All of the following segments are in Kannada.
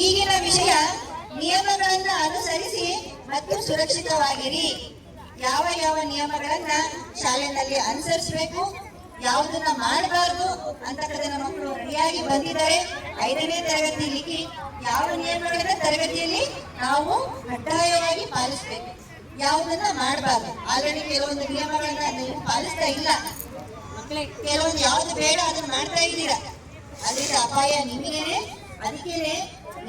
ಈಗಿನ ವಿಷಯ ನಿಯಮಗಳನ್ನ ಅನುಸರಿಸಿ ಮತ್ತು ಸುರಕ್ಷಿತವಾಗಿರಿ. ಯಾವ ಯಾವ ನಿಯಮಗಳನ್ನ ಶಾಲೆಯಲ್ಲಿ ಅನುಸರಿಸಬೇಕು, ಯಾವುದನ್ನ ಮಾಡಬಾರ್ದು ಅಂತಕ್ಕಂಥ ಮಕ್ಕಳು ರೆಡಿಯಾಗಿ ಬಂದಿದ್ದಾರೆ. 5ನೇ ತರಗತಿಯಲ್ಲಿ ಯಾವ ನಿಯಮಗಳನ್ನ ತರಗತಿಯಲ್ಲಿ ನಾವು ಕಡ್ಡಾಯವಾಗಿ ಪಾಲಿಸಬೇಕು, ಯಾವುದನ್ನ ಮಾಡಬಾರ್ದು. ಆಲ್ರೆಡಿ ಕೆಲವೊಂದು ನಿಯಮಗಳನ್ನ ನೀವು ಪಾಲಿಸ್ತಾ ಇಲ್ಲ, ಕೆಲವೊಂದು ಯಾವ್ದು ಬೇಡ ಅದನ್ನ ಮಾಡ್ತಾ ಇದ್ದೀರಾ. ಅದರಿಂದ ಅಪಾಯ ನಿಮಗೇನೆ. ಅದಕ್ಕೇನೆ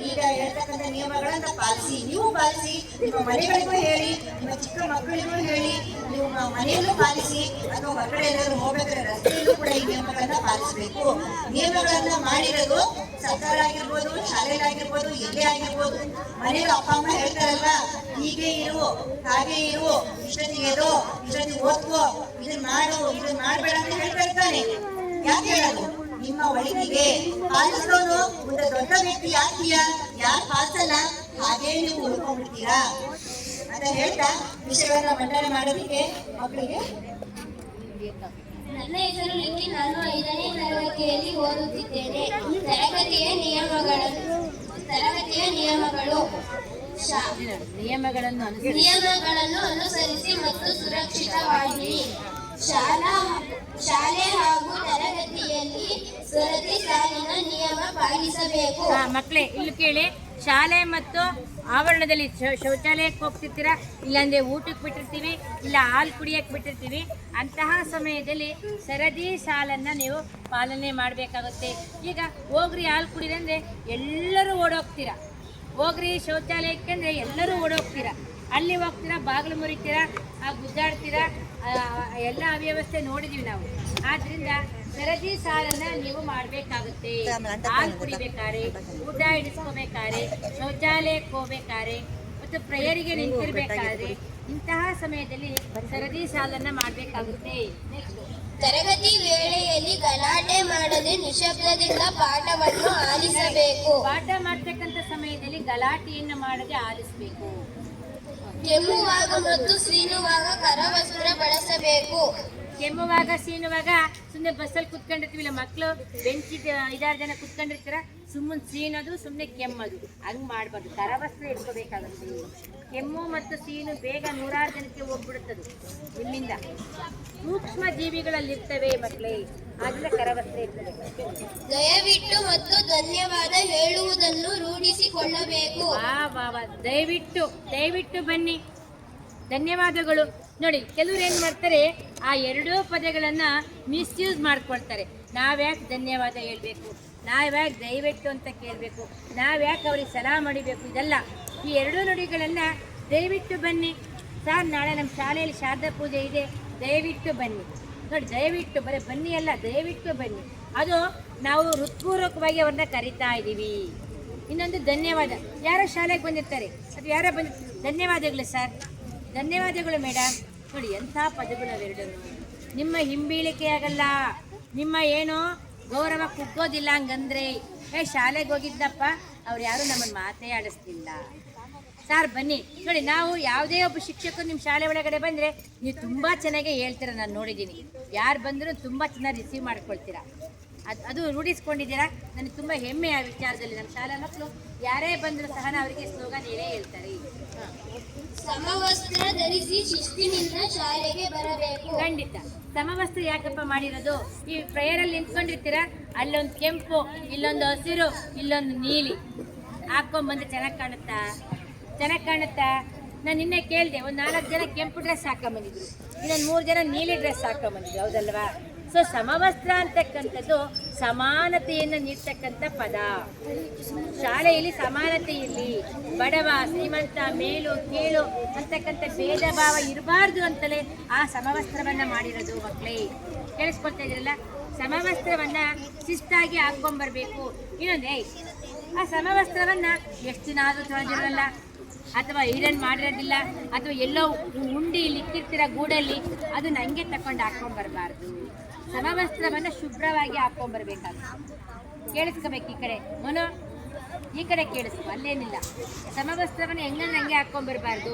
ಈಗ ಹೇಳ್ತಕ್ಕಂಥ ನಿಯಮಗಳನ್ನ ಪಾಲಿಸಿ, ನೀವು ಪಾಲಿಸಿ, ನಿಮ್ಮ ಮನೆಗಳಿಗೂ ಹೇಳಿ, ನಿಮ್ಮ ಚಿಕ್ಕ ಮಕ್ಕಳಿಗೂ ಹೇಳಿ, ನೀವು ಮನೆಯಲ್ಲೂ ಪಾಲಿಸಿ, ಅಥವಾ ಹೊರಗಡೆ ಎಲ್ಲರೂ ಹೋಗ್ಬೇಕಾದ್ರೆ ರಸ್ತೆಯಲ್ಲೂ ಕೂಡ ಈ ನಿಯಮಗಳನ್ನ ಪಾಲಿಸಬೇಕು. ನಿಯಮಗಳನ್ನ ಮಾಡಿರೋದು ಸರ್ಕಾರ ಆಗಿರ್ಬೋದು, ಶಾಲೆಗಳಾಗಿರ್ಬೋದು, ಎಲ್ಲೇ ಆಗಿರ್ಬೋದು. ಮನೆಯಲ್ಲಿ ಅಪ್ಪ ಅಮ್ಮ ಹೇಳ್ತಾರಲ್ಲ, ಹೀಗೆ ಇರು, ಹಾಗೆ ಇರು, ಇಷ್ಟೊತ್ತಿಗೆ ಇರು, ಇಷ್ಟೊತ್ತಿಗೆ ಓದ್ಕೋ, ಇದನ್ನ ಮಾಡು, ಇದನ್ನ ಮಾಡ್ಬೇಡ ಅಂತ ಹೇಳ್ತಾ ಇರ್ತಾನೆ. ಯಾಕೆ ಹೇಳೋದು? ನಿಮ್ಮ ಒಳಿತಿಗೆ. ಪಾಲಿಸೋನು ಒಂದು ದೊಡ್ಡ ವ್ಯಕ್ತಿ ಆಗ್ತೀಯಾ, ಯಾರು ಪಾಲಿಸಲ್ಲ ಹಾಗೇ ನೀವು ಉಳ್ಕೊಂಡ್ಬಿಡ್ತೀರಾ ಅಂತ ಹೇಳ್ತಾ ವಿಷಯವನ್ನ ಮಂಡನೆ ಮಾಡೋದಕ್ಕೆ ಮಕ್ಕಳಿಗೆ. ನನ್ನ ಹೆಸರು ಲಿಕ್ಕಿ. ನಾನು 5ನೇ ತರಗತಿಯಲ್ಲಿ ಓದುತ್ತಿದ್ದೇನೆ. ತರಗತಿಯ ನಿಯಮಗಳನ್ನು ಅನುಸರಿಸಿ ಮತ್ತು ಸುರಕ್ಷಿತವಾಗಿರಿ. ಶಾಲೆ ಹಾಗೂ ತರಗತಿಯಲ್ಲಿ ಸರತಿ ಸಾಲಿನ ನಿಯಮ ಪಾಲಿಸಬೇಕು. ಮಕ್ಕಳೇ ಇಲ್ಲಿ ಕೇಳಿ, ಶಾಲೆ ಮತ್ತು ಆವರಣದಲ್ಲಿ ಶೌಚಾಲಯಕ್ಕೆ ಹೋಗ್ತಿರ್ತೀರಾ, ಇಲ್ಲಾಂದ್ರೆ ಊಟಕ್ಕೆ ಬಿಟ್ಟಿರ್ತೀವಿ, ಇಲ್ಲ ಹಾಲು ಕುಡಿಯಕ್ಕೆ ಬಿಟ್ಟಿರ್ತೀವಿ. ಅಂತಹ ಸಮಯದಲ್ಲಿ ಸರದಿ ಸಾಲನ್ನು ನೀವು ಪಾಲನೆ ಮಾಡಬೇಕಾಗುತ್ತೆ. ಈಗ ಹೋಗ್ರಿ ಹಾಲು ಕುಡಿದಂದ್ರೆ ಎಲ್ಲರೂ ಓಡೋಗ್ತೀರಾ, ಹೋಗ್ರಿ ಶೌಚಾಲಯಕ್ಕೆ ಅಂದರೆ ಎಲ್ಲರೂ ಓಡೋಗ್ತೀರಾ. ಅಲ್ಲಿ ಹೋಗ್ತೀರಾ, ಬಾಗಿಲು ಮುರಿತೀರಾ, ಗುದ್ದಾಡ್ತೀರಾ, ಎಲ್ಲ ಅವ್ಯವಸ್ಥೆ ನೋಡಿದೀವಿ ನಾವು. ಆದ್ರಿಂದ ಸರದಿ ಸಾಲನ್ನ ನೀವು ಮಾಡಬೇಕಾಗುತ್ತೆ. ಹಾಲು ಕುಡಿಬೇಕಾದ್ರೆ, ಊಟ ಇಡಿಸ್ಕೋಬೇಕಾದ್ರೆ, ಶೌಚಾಲಯಕ್ಕೆ ಹೋಗ್ಬೇಕಾದ್ರೆ ಮತ್ತು ಪ್ರೇಯರಿಗೆ ನಿಂತಿರ್ಬೇಕಾದ್ರೆ ಇಂತಹ ಸಮಯದಲ್ಲಿ ಸರದಿ ಸಾಲನ್ನ ಮಾಡಬೇಕಾಗುತ್ತೆ. ತರಗತಿ ವೇಳೆಯಲ್ಲಿ ಗಲಾಟೆ ಮಾಡದೆ ನಿಶಬ್ದದಿಂದ ಪಾಠವನ್ನು ಆಲಿಸಬೇಕು. ಪಾಠ ಮಾಡ್ತಕ್ಕಂಥ ಸಮಯದಲ್ಲಿ ಗಲಾಟೆಯನ್ನು ಮಾಡದೆ ಆಲಿಸಬೇಕು. ಕೆಮ್ಮುವಾಗ ಮತ್ತು ಸೀನುವಾಗ ಕರವಸ್ತ್ರ ಬಳಸಬೇಕು. ಕೆಮ್ಮುವಾಗ ಸೀನುವಾಗ ಸುಮ್ಮನೆ ಬಸ್ಸಲ್ಲಿ ಕುತ್ಕೊಂಡಿರ್ತೀವಿಲ್ಲ ಮಕ್ಕಳು, ಬೆಂಚ್ 5-6 ಜನ ಕುತ್ಕೊಂಡಿರ್ತೀರ, ಸುಮ್ಮನೆ ಸೀನೋದು, ಸುಮ್ಮನೆ ಕೆಮ್ಮೋದು, ಹಂಗೆ ಮಾಡಬಾರ್ದು. ಕರವಸ್ತ್ರ ಇಟ್ಕೋಬೇಕಾಗುತ್ತೆ. ಕೆಮ್ಮು ಮತ್ತು ಸೀನು ಬೇಗ 100 ಜನಕ್ಕೆ ಹೋಗ್ಬಿಡುತ್ತದೆ. ಇಲ್ಲಿಂದ ಸೂಕ್ಷ್ಮ ಜೀವಿಗಳಲ್ಲಿ ಇರ್ತವೆ ಮಕ್ಕಳೇ, ಆದ್ರೆ ಕರವಸ್ತ್ರ ಇಟ್ಕೋಬೇಕು. ದಯವಿಟ್ಟು ಮತ್ತು ಧನ್ಯವಾದ ಹೇಳುವುದನ್ನು ರೂಢಿಸಿಕೊಳ್ಳಬೇಕು. ದಯವಿಟ್ಟು ಬನ್ನಿ, ಧನ್ಯವಾದಗಳು. ನೋಡಿ, ಕೆಲವ್ರು ಏನು ಮಾಡ್ತಾರೆ, ಆ 2 ಪದಗಳನ್ನು ಮಿಸ್ಯೂಸ್ ಮಾಡ್ಕೊಳ್ತಾರೆ. ನಾವ್ಯಾಕೆ ಧನ್ಯವಾದ ಹೇಳ್ಬೇಕು, ನಾವ್ಯಾಕೆ ದಯವಿಟ್ಟು ಅಂತ ಕೇಳಬೇಕು, ನಾವ್ಯಾಕೆ ಅವ್ರಿಗೆ ಸಲಾಮ್ ಮಾಡಿಬೇಕು, ಇದೆಲ್ಲ ಈ 2 ನುಡಿಗಳನ್ನು ದಯವಿಟ್ಟು ಬನ್ನಿ ಸರ್, ನಾಳೆ ನಮ್ಮ ಶಾಲೆಯಲ್ಲಿ ಶಾರದಾ ಪೂಜೆ ಇದೆ, ದಯವಿಟ್ಟು ಬನ್ನಿ. ನೋಡಿ, ದಯವಿಟ್ಟು ಬರೀ ಬನ್ನಿ ಅಲ್ಲ, ದಯವಿಟ್ಟು ಬನ್ನಿ. ಅದು ನಾವು ಹೃತ್ಪೂರ್ವಕವಾಗಿ ಅವ್ರನ್ನ ಕರಿತಾ ಇದ್ದೀವಿ. ಇನ್ನೊಂದು ಧನ್ಯವಾದ. ಯಾರೋ ಶಾಲೆಗೆ ಬಂದಿರ್ತಾರೆ, ಅದು ಯಾರೋ ಧನ್ಯವಾದಗಳು ಸರ್, ಧನ್ಯವಾದಗಳು ಮೇಡಮ್. ನೋಡಿ, ಎಂಥ ಪದಗಳು ಅವೆರಡೂ. ನಿಮ್ಮ ಹಿಂಬೀಳಿಕೆ ಆಗಲ್ಲ, ನಿಮ್ಮ ಏನೋ ಗೌರವ ಕುಗ್ಗೋದಿಲ್ಲ. ಹಂಗಂದ್ರೆ ಶಾಲೆಗೆ ಹೋಗಿದ್ದಪ್ಪ, ಅವ್ರು ಯಾರು ನಮ್ಮನ್ನು ಮಾತೇ ಆಡಿಸ್ತಿಲ್ಲ ಸರ್, ಬನ್ನಿ. ನೋಡಿ, ನಾವು ಯಾವುದೇ ಒಬ್ಬ ಶಿಕ್ಷಕರು ನಿಮ್ಮ ಶಾಲೆ ಒಳಗಡೆ ಬಂದರೆ ನೀವು ತುಂಬ ಚೆನ್ನಾಗೇ ಹೇಳ್ತೀರ, ನಾನು ನೋಡಿದ್ದೀನಿ. ಯಾರು ಬಂದರೂ ತುಂಬ ಚೆನ್ನಾಗಿ ರಿಸೀವ್ ಮಾಡ್ಕೊಳ್ತೀರಾ. ಅದು ರೂಢಿಸ್ಕೊಂಡಿದ್ದೀರಾ. ನನಗೆ ತುಂಬ ಹೆಮ್ಮೆ ಆ ವಿಚಾರದಲ್ಲಿ. ನಮ್ಮ ಶಾಲಾ ಮಕ್ಕಳು ಯಾರೇ ಬಂದರೂ ಸಹ ಅವರಿಗೆ ಸ್ಲೋಗನ್ ಏನೇ ಹೇಳ್ತಾರೆ. ಸಮವಸ್ತ್ರ ಧರಿಸಿ ಶಿಸ್ತಿನಿಂದ ಶಾಲೆಗೆ ಬರಬೇಕು. ಖಂಡಿತ. ಸಮವಸ್ತ್ರ ಯಾಕಪ್ಪ ಮಾಡಿರೋದು? ಈ ಪ್ರೇಯರಲ್ಲಿ ನಿಂತ್ಕೊಂಡಿರ್ತೀರಾ, ಅಲ್ಲೊಂದು ಕೆಂಪು, ಇಲ್ಲೊಂದು ಹಸಿರು, ಇಲ್ಲೊಂದು ನೀಲಿ ಹಾಕೊಂಡ್ಬಂದ್ರೆ ಚೆನ್ನಾಗಿ ಕಾಣುತ್ತಾ? ನಾನು ನಿನ್ನೆ ಕೇಳಿದೆ, ಒಂದು 4 ಜನ ಕೆಂಪು ಡ್ರೆಸ್ ಹಾಕೊಂಬಂದಿದ್ರು, ಇನ್ನೊಂದು 3 ಜನ ನೀಲಿ ಡ್ರೆಸ್ ಹಾಕೊಂಬಂದಿದ್ರು, ಹೌದಲ್ವಾ? ಸೊ ಸಮವಸ್ತ್ರ ಅಂತಕ್ಕಂಥದ್ದು ಸಮಾನತೆಯನ್ನು ನೀಡ್ತಕ್ಕಂಥ ಪದ. ಶಾಲೆಯಲ್ಲಿ ಸಮಾನತೆ ಇರಲಿ, ಬಡವ ಶ್ರೀಮಂತ, ಮೇಲು ಕೀಳು ಅಂತಕ್ಕಂಥ ಭೇದ ಭಾವ ಇರಬಾರ್ದು ಅಂತಲೇ ಆ ಸಮವಸ್ತ್ರವನ್ನು ಮಾಡಿರೋದು. ಮಕ್ಕಳೇ ಕೇಳಿಸ್ಕೊಳ್ತಾ ಇದ್ರಲ್ಲ, ಸಮವಸ್ತ್ರವನ್ನು ಶಿಸ್ತಾಗಿ ಹಾಕ್ಕೊಂಬರ್ಬೇಕು. ಇನ್ನೊಂದೇ, ಆ ಸಮವಸ್ತ್ರವನ್ನು ಎಷ್ಟು ದಿನ ಆದರೂ ತೊಳೆದಿರಲ್ಲ, ಅಥವಾ ಐರನ್ ಮಾಡಿರೋದಿಲ್ಲ, ಅಥವಾ ಎಲ್ಲೋ ಉಂಡಿ ಇಕ್ಕಿರ್ತೀರ ಗೂಡಲ್ಲಿ, ಅದು ನನಗೆ ತಗೊಂಡು ಹಾಕ್ಕೊಂಬರ್ಬಾರ್ದು. ಸಮವಸ್ತ್ರವನ್ನು ಶುಭ್ರವಾಗಿ ಹಾಕ್ಕೊಂಬರ್ಬೇಕಾಗುತ್ತೆ. ಕೇಳಿಸ್ಕೋಬೇಕು. ಈ ಕಡೆ ಮನೋ, ಈ ಕಡೆ ಕೇಳಿಸ್ಕೊ, ಅಲ್ಲೇನಿಲ್ಲ. ಸಮವಸ್ತ್ರವನ್ನು ಹೆಂಗಂದ್ರೆ ಹಂಗೆ ಹಾಕ್ಕೊಂಬರ್ಬಾರ್ದು.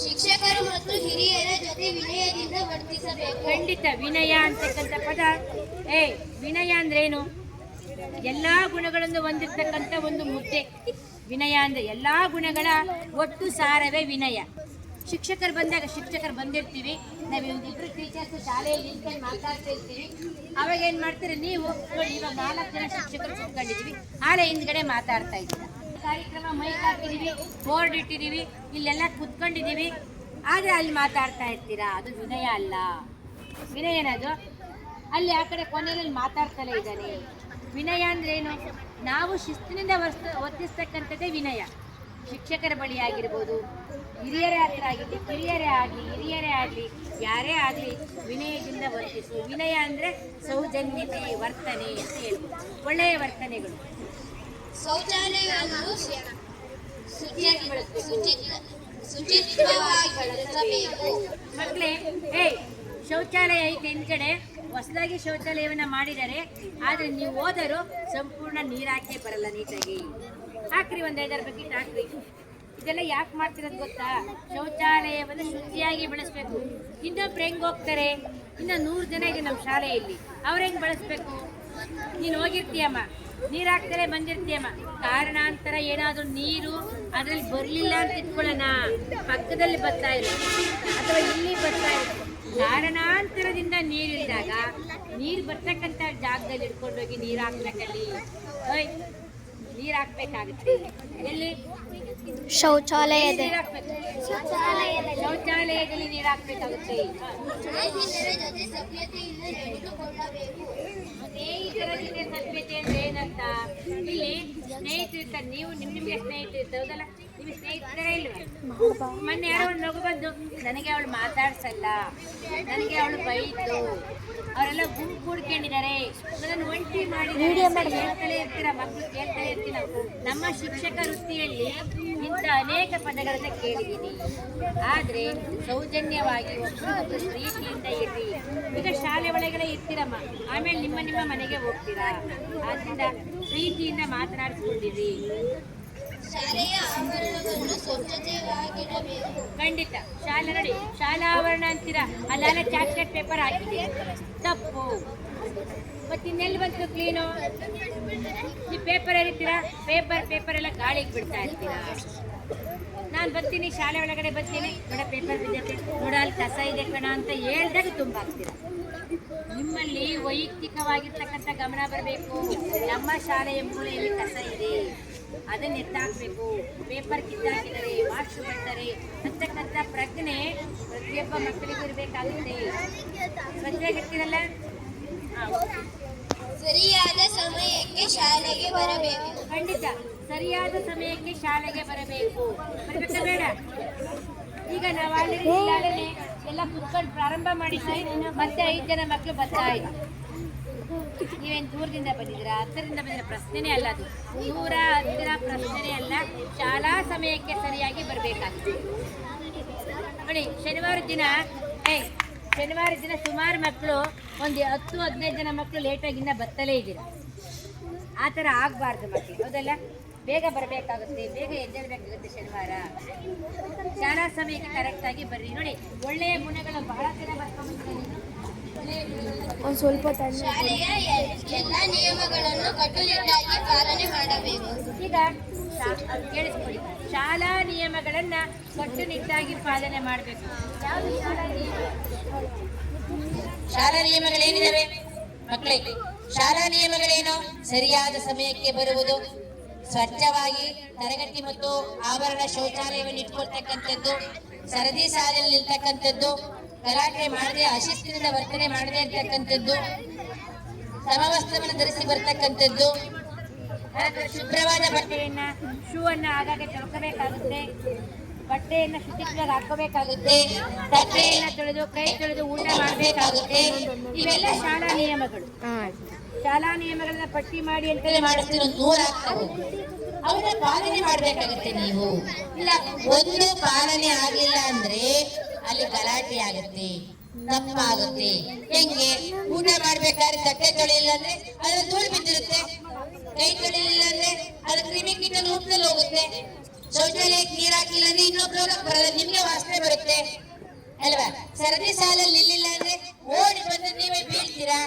ಶಿಕ್ಷಕರು ಮತ್ತು ಹಿರಿಯರ ಜೊತೆ ವಿನಯದಿಂದ ವರ್ತಿಸಬೇಕು. ಖಂಡಿತ. ವಿನಯ ಅಂತಕ್ಕಂಥ ಪದ, ವಿನಯ ಅಂದ್ರೇನು? ಎಲ್ಲಾ ಗುಣಗಳನ್ನು ಹೊಂದಿರ್ತಕ್ಕಂಥ ಒಂದು ಮುದ್ದೆ ವಿನಯ ಅಂದ್ರೆ. ಎಲ್ಲಾ ಗುಣಗಳ ಒಟ್ಟು ಸಾರವೇ ವಿನಯ. ಶಿಕ್ಷಕರು ಬಂದಾಗ ಶಿಕ್ಷಕರು ಬಂದಿರ್ತೀವಿ, ನಾವು ಇಬ್ಬರು ಟೀಚರ್ಸ್ ಶಾಲೆಯಲ್ಲಿ ನಿಂತ್ಕೊಂಡು ಮಾತಾಡ್ತಾ ಇರ್ತೀವಿ. ಅವಾಗ ಏನು ಮಾಡ್ತೀರಿ ನೀವು ನೋಡಿ, ಇವಾಗ 4 ಜನ ಶಿಕ್ಷಕರು ಕೂತ್ಕೊಂಡಿದ್ದೀವಿ, ಆಲೆ ಹಿಂದ್ಗಡೆ ಮಾತಾಡ್ತಾ ಇದ್ದೀರ. ಕಾರ್ಯಕ್ರಮ ಮೈಕ್ ಹಾಕಿದ್ದೀವಿ, ಬೋರ್ಡ್ ಇಟ್ಟಿದ್ದೀವಿ, ಇಲ್ಲೆಲ್ಲ ಕೂತ್ಕೊಂಡಿದ್ದೀವಿ, ಆದರೆ ಅಲ್ಲಿ ಮಾತಾಡ್ತಾ ಇರ್ತೀರಾ. ಅದು ವಿನಯ ಅಲ್ಲ. ವಿನಯ ಏನದು? ಅಲ್ಲಿ ಆ ಕಡೆ ಕೊನೆಯಲ್ಲಿ ಮಾತಾಡ್ತಲೇ ಇದ್ದಾನೆ. ವಿನಯ ಅಂದ್ರೆ ಏನು? ನಾವು ಶಿಸ್ತಿನಿಂದ ವರ್ತಿಸ್ತಕ್ಕಂಥದ್ದೇ ವಿನಯ. ಶಿಕ್ಷಕರ ಬಳಿ ಆಗಿರ್ಬೋದು, ಹಿರಿಯರೇ ಹತ್ರ ಆಗಿರಲಿ, ಹಿರಿಯರೇ ಆಗಲಿ, ಯಾರೇ ಆಗಲಿ ವಿನಯದಿಂದ ವರ್ತಿಸು. ವಿನಯ ಅಂದರೆ ಸೌಜನ್ಯತೆ, ವರ್ತನೆ ಅಂತ ಹೇಳ್ಬೋದು. ಒಳ್ಳೆಯ ವರ್ತನೆಗಳು. ಶೌಚಾಲಯವನ್ನು ಶುಚಿತ್ವವಾಗಿ ಬಳಸಬೇಕು. ಮಕ್ಕಳೇ, ಶೌಚಾಲಯ ಐತೆ ಹಿಂದ್ಗಡೆ ಹೊಸದಾಗಿ ಶೌಚಾಲಯವನ್ನು ಮಾಡಿದ್ದಾರೆ, ಆದರೆ ನೀವು ಹೋದರೂ ಸಂಪೂರ್ಣ ನೀರು ಹಾಕೇ ಬರಲ್ಲ. ನೀಟಾಗಿ ಹಾಕ್ರಿ, ಒಂದು 5-6 ಬಕೆಟ್ ಹಾಕ್ರಿ. ಇದೆಲ್ಲ ಯಾಕೆ ಮಾಡ್ತಿರೋದು ಗೊತ್ತಾ? ಶೌಚಾಲಯವನ್ನು ಶುಚಿಯಾಗಿ ಬಳಸಬೇಕು. ಇನ್ನೊಬ್ರು ಹೆಂಗೆ ಹೋಗ್ತಾರೆ? ಇನ್ನು 100 ಜನ ಇದೆ ನಮ್ಮ ಶಾಲೆಯಲ್ಲಿ, ಅವ್ರು ಹೆಂಗೆ ಬಳಸಬೇಕು? ನೀನು ಹೋಗಿರ್ತೀಯಮ್ಮ, ನೀರು ಹಾಕ್ತಾರೆ ಬಂದಿರ್ತೀಯಮ್ಮ, ಕಾರಣಾಂತರ ಏನಾದರೂ ನೀರು ಅದರಲ್ಲಿ ಬರಲಿಲ್ಲ ಅಂತ ಇಟ್ಕೊಳ್ಳೋಣ, ಪಕ್ಕದಲ್ಲಿ ಬರ್ತಾ ಇಲ್ಲ ಅಥವಾ ಇಲ್ಲಿ ಬರ್ತಾ ಇಲ್ಲ, ಕಾರಣಾಂತರದಿಂದ ನೀರಿಲ್ದಾಗ ನೀರು ಬರ್ತಕ್ಕಂಥ ಜಾಗದಲ್ಲಿ ಇಟ್ಕೊಂಡೋಗಿ ನೀರು ಹಾಕ್ಬೇಕಲ್ಲಿ. ನೀರು ಹಾಕ್ಬೇಕಾಗುತ್ತೆ. ಎಲ್ಲಿ? ಶೌಚಾಲಯದಲ್ಲಿ ನೀರು ಹಾಕ್ಬೇಕಾಗುತ್ತೆ. ಸ್ನೇಹಿತರ ಜೊತೆ ಸಭ್ಯತೆ ಅಂದ್ರೆ ಏನಂತ? ಇಲ್ಲಿ ಸ್ನೇಹಿತರು ಇರ್ತಾರೆ, ನೀವು ನಿಮ್ಗೆ ಸ್ನೇಹಿತರು ಇರ್ತಾರಲ್ಲ, ನಿಮ್ಗೆ ಸ್ನೇಹಿತರೇ ಇಲ್ವೇ? ಮೊನ್ನೆ ಯಾರೋ ಒಂದು ಮಗು ಬಂದು, ನನಗೆ ಅವಳು ಮಾತಾಡ್ಸಲ್ಲ, ನನಗೆ ಅವಳು ಬೈತು, ಅವರೆಲ್ಲ ಗುಂಪು ಕೂಡ್ಕೊಂಡಿದ್ದಾರೆ, ಅದನ್ನು ಒಂಟಿ ಮಾಡಿದ್ದಾರೆ, ಹೇಳ್ತಲೇ ಇರ್ತೀರ, ಮಕ್ಕಳು ಕೇಳ್ತಲೇ ಇರ್ತೀವಿ. ನಮ್ಮ ಶಿಕ್ಷಕ ವೃತ್ತಿಯಲ್ಲಿ ಇಂಥ ಅನೇಕ ಪದಗಳನ್ನ ಕೇಳಿದ್ದೀನಿ. ಆದರೆ ಸೌಜನ್ಯವಾಗಿ ಒಬ್ಬರೊಬ್ಬರು ಪ್ರೀತಿಯಿಂದ ಇರ್ರಿ. ಈಗ ಶಾಲೆ ಒಳಗೆಲ್ಲ ಇರ್ತೀರಮ್ಮ, ಆಮೇಲೆ ನಿಮ್ಮ ಮನೆಗೆ ಹೋಗ್ತೀರಾ. ಆದ್ರಿಂದ ಪ್ರೀತಿಯಿಂದ ಮಾತನಾಡಿಸ್ಕೊಂಡಿರಿ. ಶಾಲೆಯ ಆವರಣವನ್ನು ಸ್ವಚ್ಛತೆಯಾಗಿರಬೇಕು. ಖಂಡಿತ. ಶಾಲೆ ನೋಡಿ, ಶಾಲಾ ಆವರಣ ಅಂತೀರಾ, ಅಲ್ಲೆಲ್ಲ ಚಾಕ್ಲೇಟ್ ಪೇಪರ್ ಹಾಕಿದೆ, ತಪ್ಪು. ಮತ್ತೆ ಇನ್ನೆಲ್ಲಿ ಬಂತು ಕ್ಲೀನು? ನೀವು ಪೇಪರ್ ಎರಿತೀರಾ, ಪೇಪರ್ ಎಲ್ಲ ಗಾಳಿಗೆ ಬಿಡ್ತಾ ಇರ್ತೀರಾ. ನಾನು ಬರ್ತೀನಿ ಶಾಲೆ ಒಳಗಡೆ ಬರ್ತೀನಿ, ನೋಡ ಪೇಪರ್ ಬಿದ್ದೈತೆ, ನೋಡ ಅಲ್ಲಿ ಕಸ ಇದೆ ಕಣ ಅಂತ ಹೇಳ್ದಾಗ ತುಂಬಾಗ್ತೀರ. ನಿಮ್ಮಲ್ಲಿ ವೈಯಕ್ತಿಕವಾಗಿರ್ತಕ್ಕಂಥ ಗಮನ ಬರಬೇಕು. ನಮ್ಮ ಶಾಲೆಯ ಮೂಲೆಯಲ್ಲಿ ಕಸ ಇದೆ, ಅದನ್ನ ಎತ್ತಾಕಬೇಕು, ಪೇಪರ್ ಕಿತ್ತಾಕಿದ್ದಾರೆ, ಮಾರ್ಕ್ಸ್ ಬರ್ತಾರೆ ಅಂತಕ್ಕಂಥ ಪ್ರಜ್ಞೆ ಪ್ರತಿಯೊಬ್ಬ ಮಕ್ಕಳಿಗೂ ಇರಬೇಕಾಗುತ್ತೆ. ಸ್ವಚ್ಛವಾಗಿರ್ತೀರಲ್ಲ? ಸರಿಯಾದ ಸಮಯಕ್ಕೆ ಶಾಲೆಗೆ ಬರಬೇಕು. ಖಂಡಿತ ಸರಿಯಾದ ಸಮಯಕ್ಕೆ ಶಾಲೆಗೆ ಬರಬೇಕು. ಬರಬೇಕಾ ಬೇಡ? ಈಗ ನಾವು ಆಲ್ರೆಡಿ ಎಲ್ಲ ಕುತ್ಕೊಂಡು ಪ್ರಾರಂಭ ಮಾಡಿದ್ವಿ, ಮತ್ತೆ 5 ಜನ ಮಕ್ಕಳು ಬರ್ತಾ ಇದ್ರು. ನೀವೇನು ದೂರದಿಂದ ಬಂದಿದ್ದೀರಾ, ಹತ್ತಿರದಿಂದ ಬಂದಿರ? ಪ್ರಶ್ನೆನೇ ಅಲ್ಲ ಅದು. ದೂರ ಹತ್ತಿರ ಪ್ರಶ್ನೆನೇ ಅಲ್ಲ. ಶಾಲಾ ಸಮಯಕ್ಕೆ ಸರಿಯಾಗಿ ಬರಬೇಕಾಗುತ್ತೆ. ನೋಡಿ, ಶನಿವಾರ ದಿನ ಸುಮಾರು ಮಕ್ಕಳು ಒಂದು 10-15 ಜನ ಮಕ್ಕಳು ಲೇಟಾಗಿಂದ ಬತ್ತಲೇ ಇದ್ದೀರ. ಆ ಥರ ಆಗಬಾರ್ದು ಮಕ್ಕಳು, ಹೌದಲ್ಲ? ಬೇಗ ಬರಬೇಕಾಗುತ್ತೆ, ಬೇಗ ಎದ್ದೇಳಬೇಕಾಗುತ್ತೆ. ಶನಿವಾರ ಶಾಲಾ ಸಮಯಕ್ಕೆ ಕರೆಕ್ಟಾಗಿ ಬರ್ರಿ. ನೋಡಿ, ಒಳ್ಳೆಯ ಗುಣಗಳು ಬಹಳ ಜನ ಬರ್ಕೊಂಡ್ಬಂದಿದ್ದಾರೆ. ಶಾಲೆಯ ಎಲ್ಲ ನಿಯಮಗಳನ್ನು ಕಟ್ಟುನಿಟ್ಟಾಗಿ ಪಾಲನೆ ಮಾಡಬೇಕು. ಈಗ ಕೇಳಿಸ್ಕೊಳ್ಳಿ, ಶಾಲಾ ನಿಯಮಗಳನ್ನ ಕಟ್ಟುನಿಟ್ಟಾಗಿ ಪಾಲನೆ ಮಾಡಬೇಕು. ಯಾವುದು ಶಾಲಾ ನಿಯಮಗಳೇನಿದಾವೆ ಮಕ್ಕಳಿಗೆ? ಶಾಲಾ ನಿಯಮಗಳೇನು? ಸರಿಯಾದ ಸಮಯಕ್ಕೆ ಬರುವುದು, ಸ್ವಚ್ಛವಾಗಿ ತರಗತಿ ಮತ್ತು ಆವರಣ ಶೌಚಾಲಯವನ್ನು ಇಟ್ಕೊಳ್ತಕ್ಕಂಥದ್ದು, ಸರದಿ ಸಾಲಿನಲ್ಲಿ ನಿಲ್ತಕ್ಕಂಥದ್ದು, ಗಲಾಟೆ ಮಾಡದೆ ಅಶಿಸ್ತಿನಿಂದ ವರ್ತನೆ ಮಾಡದೆ ಇರ್ತಕ್ಕಂಥದ್ದು, ಸಮವಸ್ತ್ರವನ್ನು ಧರಿಸಿ ಬರ್ತಕ್ಕಂಥದ್ದು, ಶುಭ್ರವಾದ ಬಟ್ಟೆಯನ್ನ ಶೂ ಅನ್ನ ಆಗಾಗ ತೊಳ್ಕೋಬೇಕಾಗುತ್ತೆ, ಬಟ್ಟೆಯನ್ನು ಶುಚಿತ್ವವಾಗಿ ಹಾಕೋಬೇಕಾಗುತ್ತೆ, ತಟ್ಟೆಯನ್ನು ತೊಳೆದು ಕೈ ತೊಳೆದು ಊಟ ಮಾಡಬೇಕಾಗುತ್ತೆ. ಇವೆಲ್ಲ ಶಾಲಾ ನಿಯಮಗಳು. ಶಾಲಾ ನಿಯಮಗಳನ್ನ ಪಟ್ಟಿ ಮಾಡಿ ಅಂತಲೇ ಮಾಡಿಸ್ತೀರ, 100 ಆಗ್ತವೆ. ಅವನ್ನ ಪಾಲನೆ ಮಾಡ್ಬೇಕಾಗತ್ತೆ. ನೀವು ಇಲ್ಲ ಒಂದು ಪಾಲನೆ ಆಗ್ಲಿಲ್ಲ ಅಂದ್ರೆ ಅಲ್ಲಿ ಗಲಾಟೆ ಆಗುತ್ತೆ, ತಪ್ಪಾಗುತ್ತೆ. ಹೆಂಗೆ? ಊಟ ಮಾಡ್ಬೇಕಾದ್ರೆ ತಟ್ಟೆ ತೊಳೆಯಿಲ್ಲ ಅಂದ್ರೆ ಅದ್ರ ಧೂಳು ಬಿದ್ದಿರುತ್ತೆ, ಕೈ ತೊಳೆಯಿಲ್ಲ ಅಂದ್ರೆ ಅದ್ರ ಕ್ರಿಮಿಕೀಟ ರೂಪದಲ್ಲಿ ಹೋಗುತ್ತೆ, ಶೌಚಾಲಯಕ್ಕೆ ನೀರ್ ಹಾಕಿಲ್ಲ ಅಂದ್ರೆ ಇನ್ನೊಬ್ರು ಬರಲ್ಲ, ನಿಮ್ಗೆ ವಾಸನೆ ಬರುತ್ತೆ ಅಲ್ವಾ? ಸರದಿ ಸಾಲಲ್ಲಿ ನಿಲ್ಲಿಲ್ಲ ಅಂದ್ರೆ ಓಡಿ ಬಂದು ನೀವೇ ಬೀಳ್ತೀರಾ.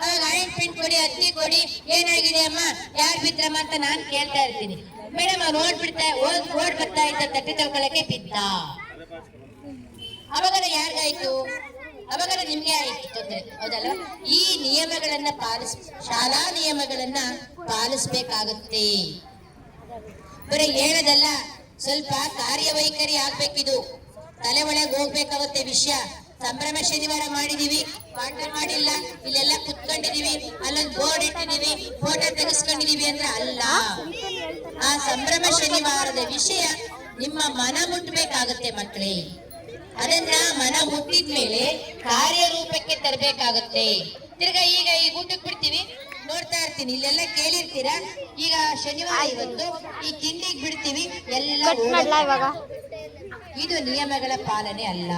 ಅವಾಗ ಆಯಿಂಟ್ಮೆಂಟ್ ಕೊಡಿ, ಹತ್ತಿ ಕೊಡಿ, ಏನಾಗಿದೆ ಅಮ್ಮ, ಯಾರು ಬಿದ್ರಮ್ಮ ಅಂತ ನಾನು ಕೇಳ್ತಾ ಇರ್ತೀನಿ. ಮೇಡಮ್ ಅವ್ನು ಓಡ್ ಬರ್ತಾ ಇದ್ದ ತಟ್ಟೆ ತಗೊಳಕ್ಕೆ ಬಿದ್ದ. ಅವಾಗ ಯಾರಿಗಾಯ್ತು? ಅವಾಗ ನಿಮ್ಗೆ ಆಯ್ತು ತೊಂದ್ರೆ, ಹೌದಲ್ಲ? ಈ ನಿಯಮಗಳನ್ನ ಶಾಲಾ ನಿಯಮಗಳನ್ನ ಪಾಲಿಸ್ಬೇಕಾಗುತ್ತೆ. ಬರೀ ಹೇಳೋದಲ್ಲ, ಸ್ವಲ್ಪ ಕಾರ್ಯವೈಖರಿ ಆಗ್ಬೇಕಿದು. ತಲೆ ಒಳಗೆ ಹೋಗ್ಬೇಕಾಗುತ್ತೆ ವಿಷಯ. ಸಂಭ್ರಮ ಶನಿವಾರ ಮಾಡಿದೀವಿ, ಪಾಠ ಮಾಡಿಲ್ಲ, ಇಲ್ಲೆಲ್ಲ ಕುತ್ಕೊಂಡಿದೀವಿ, ಅಲ್ಲೊಂದು ಬೋರ್ಡ್ ಇಟ್ಟಿದೀವಿ, ಫೋಟೋ ತೆಗೆಸ್ಕೊಂಡಿದೀವಿ ಅಂದ್ರೆ ಅಲ್ಲ. ಆ ಸಂಭ್ರಮ ಶನಿವಾರದ ವಿಷಯ ನಿಮ್ಮ ಮನ ಮುಟ್ಟಬೇಕಾಗುತ್ತೆ ಮಕ್ಕಳೇ. ಅದನ್ನ ಮನ ಮುಟ್ಟಿದ್ಮೇಲೆ ಕಾರ್ಯರೂಪಕ್ಕೆ ತರಬೇಕಾಗುತ್ತೆ. ತಿರ್ಗಾ ಈಗ ಊಟಕ್ಕೆ ಬಿಡ್ತೀವಿ, ನೋಡ್ತಾ ಇರ್ತೀನಿ, ಇಲ್ಲೆಲ್ಲ ಕೇಳಿರ್ತೀರಾ. ಈಗ ಶನಿವಾರ ಇವತ್ತು ಈ ತಿಂಡಿಗೆ ಬಿಡ್ತೀವಿ, ಎಲ್ಲ ಇದು ನಿಯಮಗಳ ಪಾಲನೆ ಅಲ್ಲ.